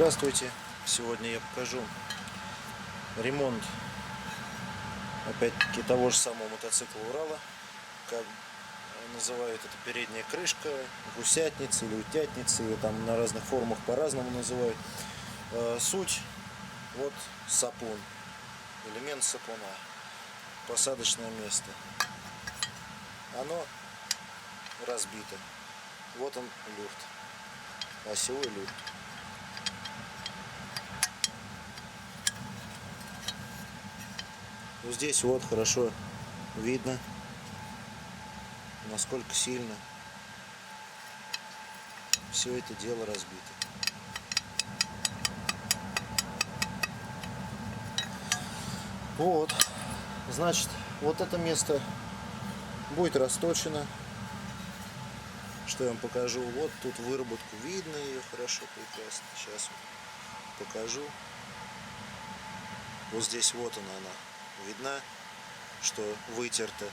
Здравствуйте! Сегодня я покажу ремонт, опять-таки, того же самого мотоцикла Урала. Как называют это, передняя крышка, гусятница или утятница, или там на разных форумах по-разному называют. Суть: вот сапун, элемент сапуна, посадочное место. Оно разбито. Вот он, люфт, осевой люфт. Вот здесь вот хорошо видно, насколько сильно все это дело разбито. Вот, значит, вот это место будет расточено. Что я вам покажу? Вот тут выработку видно, ее хорошо, прекрасно. Сейчас вот покажу. Вот здесь вот она видна, что вытерта.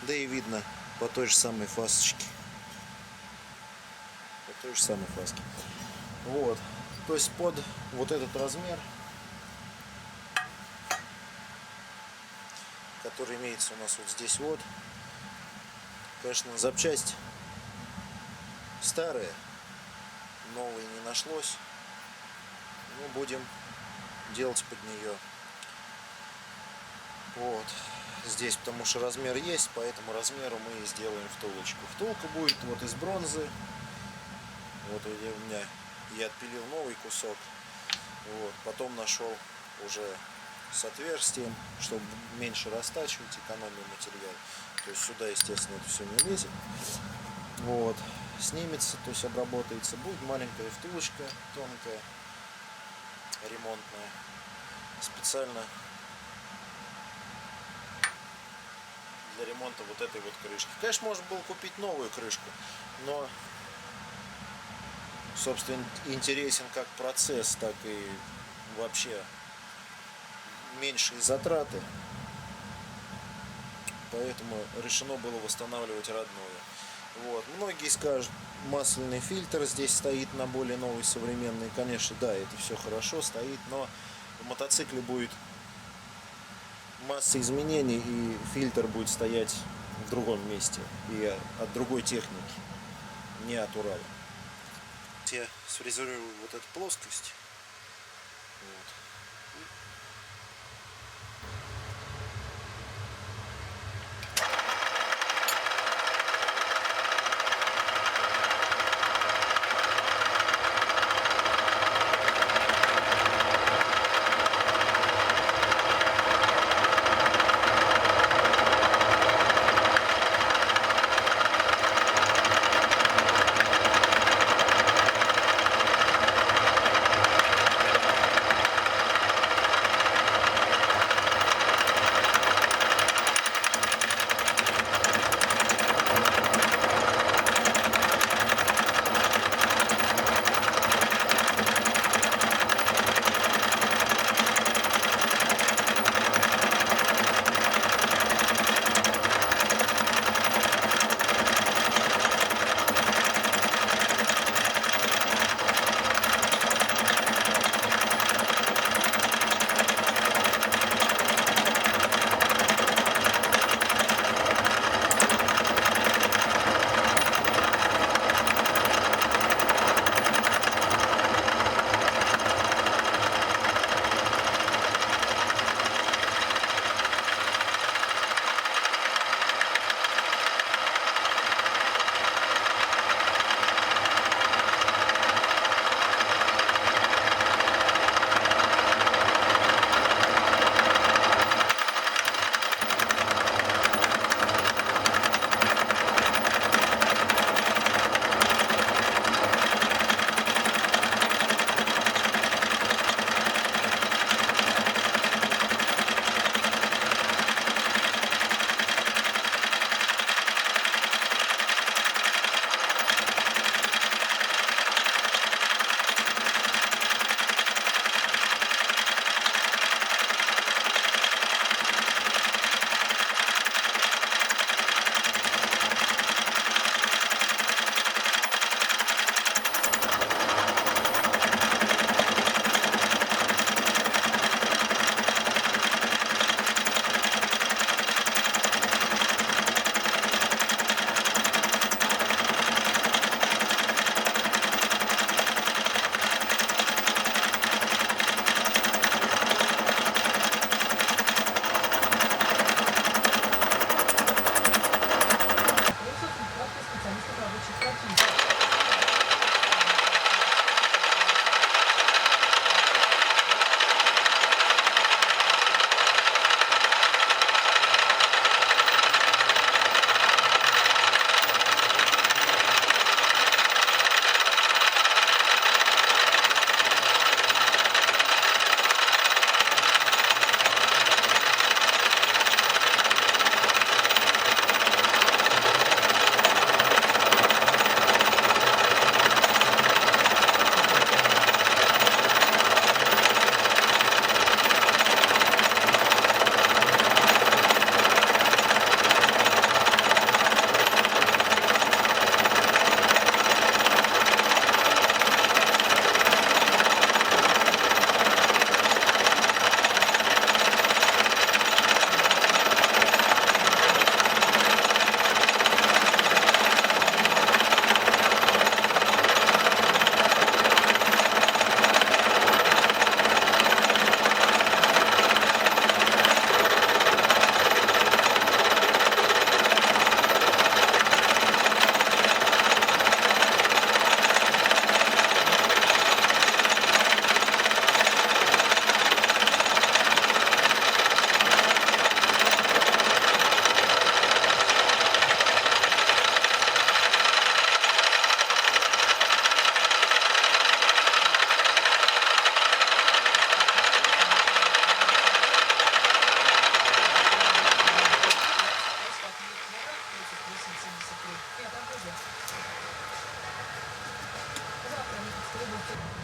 Да и видно по той же самой фасочке. По той же самой фаске. Вот. То есть под вот этот размер, который имеется у нас вот здесь вот. Конечно, запчасть старая, новой не нашлось. Но будем делать под нее. Вот здесь, потому что размер есть, по этому размеру мы и сделаем втулочку. Втулка будет вот из бронзы. Вот я отпилил новый кусок. Вот, потом нашел уже с отверстием, чтобы меньше растачивать, экономия материал. То есть сюда, естественно, это все не лезет. Вот, снимется, то есть обработается. Будет маленькая втулочка, тонкая, ремонтная, специально для ремонта вот этой вот крышки. Конечно, можно было купить новую крышку, но, собственно, интересен как процесс, так и вообще меньшие затраты. Поэтому решено было восстанавливать родное. Вот. Многие скажут, масляный фильтр здесь стоит на более новый, современный. Конечно, да, это все хорошо стоит, но в мотоцикле будет масса изменений, и фильтр будет стоять в другом месте и от другой техники, не от Урала. Я сфрезерирую вот эту плоскость. Вот. Нет, там будет. Завтра не подстрелю.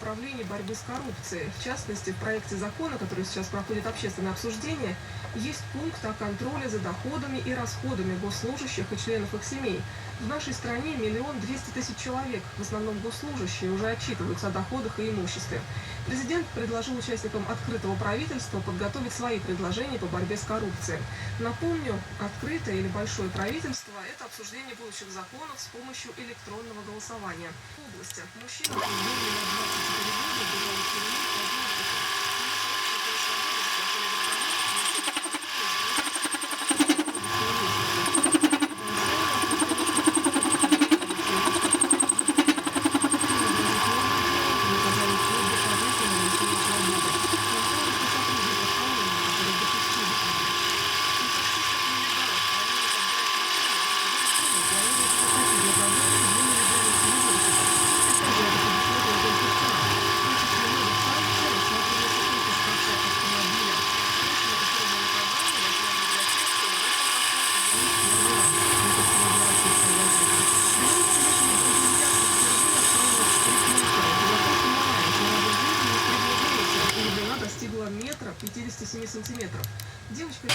направлений борьбы с коррупцией. В частности, в проекте закона, который сейчас проходит общественное обсуждение, есть пункт о контроле за доходами и расходами госслужащих и членов их семей. В нашей стране 1 200 000 человек, в основном госслужащие, уже отчитываются о доходах и имуществе. Президент предложил участникам открытого правительства подготовить свои предложения по борьбе с коррупцией. Напомню, открытое или большое правительство – это обсуждение будущих законов с помощью электронного голосования. В областях мужчина более 24 года бежал из тюрьмы по достигла метра 57 сантиметров. Девочка...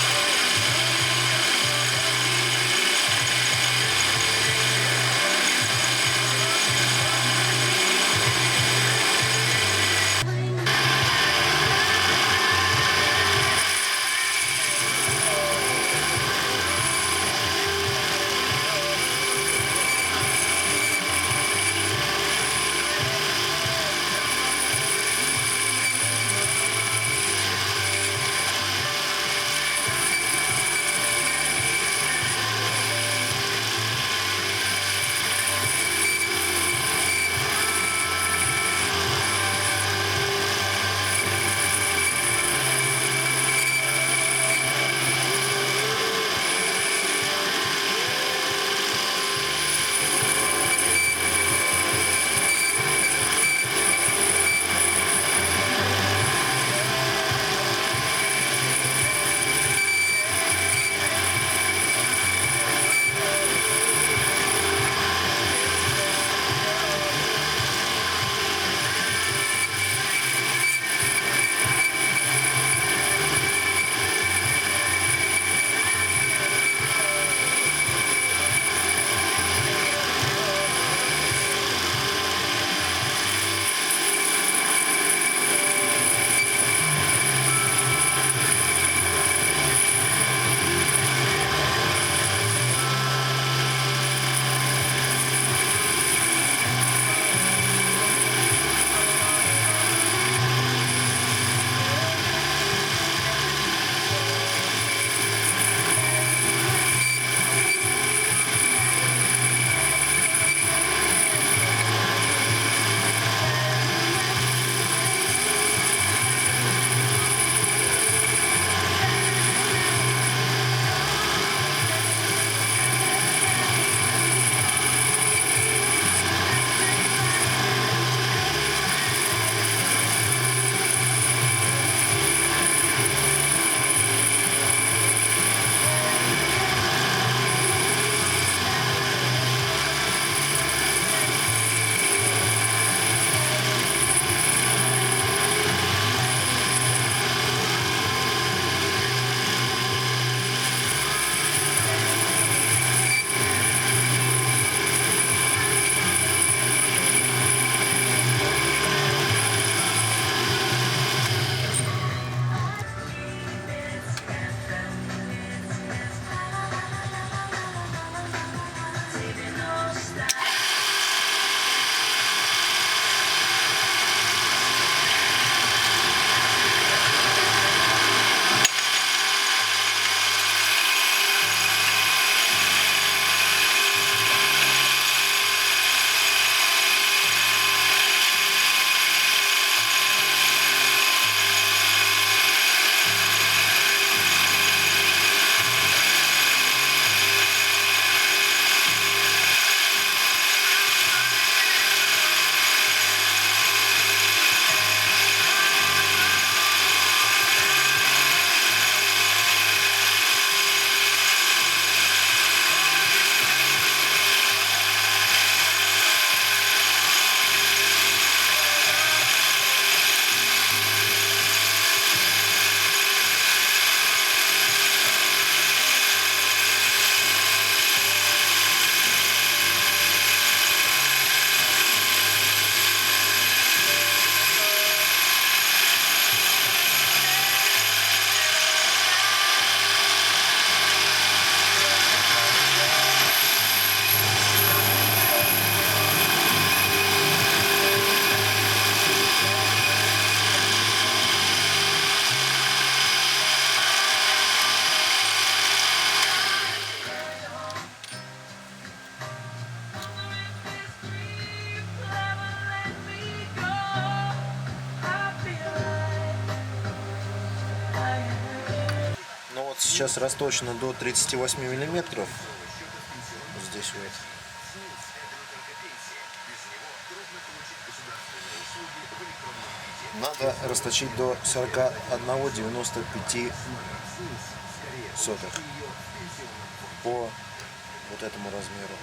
сейчас расточено до 38 миллиметров. Вот здесь вот. Надо расточить до 41,95 по вот этому размеру.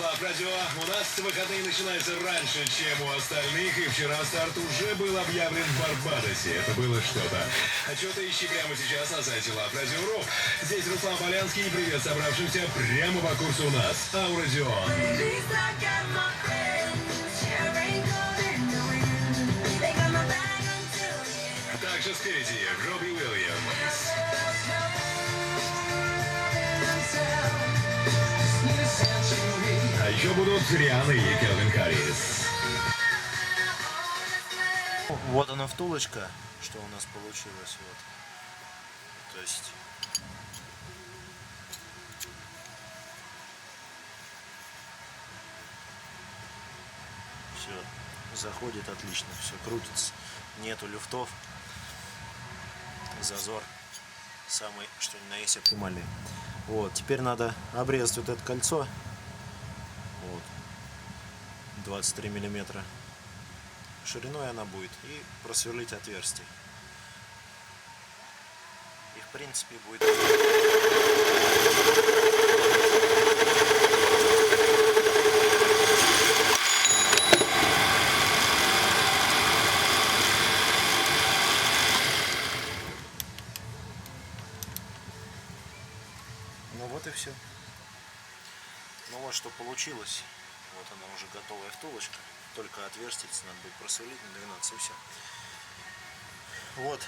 Лав Радио. У нас выходные начинаются раньше, чем у остальных, и вчера старт уже был объявлен в Барбадосе. Это было что-то. Отчеты ищи прямо сейчас на сайте LoveRadio.ru. Здесь Руслан Полянский. Привет собравшимся прямо по курсу у нас. Аурадион. Также спереди Робби Уильямс. А еще будут Рианна и Кельвин Харрис. Вот она втулочка, что у нас получилось. Вот. То есть все заходит отлично, все крутится, нету люфтов, зазор самый что ни на есть оптимальный. Вот, теперь надо обрезать вот это кольцо, вот, 23 миллиметра шириной она будет, и просверлить отверстие. И в принципе будет. Ну вот и все. Ну вот что получилось. Вот она уже готовая втулочка. Только отверстие надо будет просверлить на 12 и все. Вот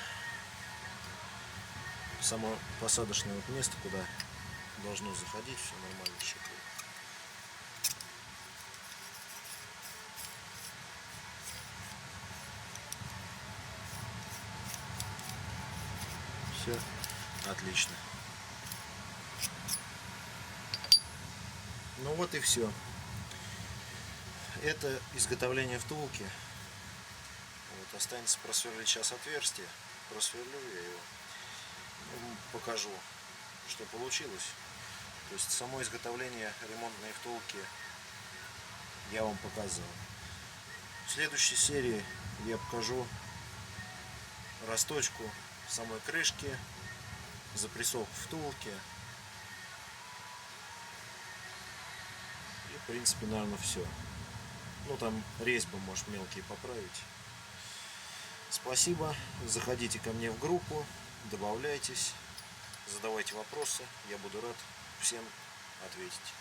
само посадочное вот место, куда должно заходить, все нормально считаю. Все отлично. Ну вот и все. Это изготовление втулки. Вот, останется просверлить сейчас отверстие. Просверлю я его. Покажу, что получилось. То есть само изготовление ремонтной втулки я вам показал. В следующей серии я покажу росточку самой крышки, запрессовку втулки. И в принципе, наверное, все. Ну там резьбы, может, мелкие поправить. Спасибо. Заходите ко мне в группу, добавляйтесь, задавайте вопросы. Я буду рад всем ответить.